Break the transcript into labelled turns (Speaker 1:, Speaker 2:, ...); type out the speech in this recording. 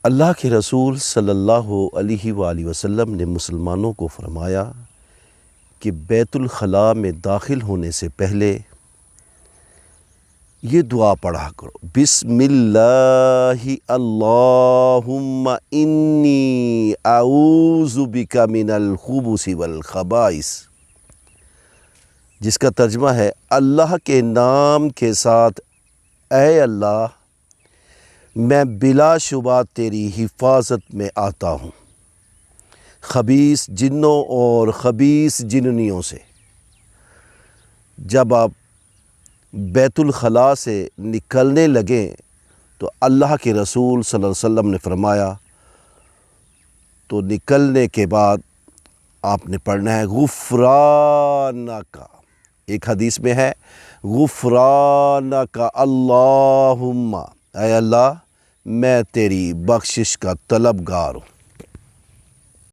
Speaker 1: اللہ کے رسول صلی اللہ علیہ وآلہ وسلم نے مسلمانوں کو فرمایا کہ بیت الخلاء میں داخل ہونے سے پہلے یہ دعا پڑھا کرو، بسم اللہ اللہم انی اعوذ بک من الخبث والخبائث، جس کا ترجمہ ہے اللہ کے نام کے ساتھ اے اللہ میں بلا شبہ تیری حفاظت میں آتا ہوں خبیث جنوں اور خبیث جننیوں سے۔ جب آپ بیت الخلاء سے نکلنے لگیں تو اللہ کے رسول صلی اللہ علیہ وسلم نے فرمایا تو نکلنے کے بعد آپ نے پڑھنا ہے غفرانک، ایک حدیث میں ہے غفرانک اللہم، اے اللہ میں تیری بخشش کا طلبگار ہوں۔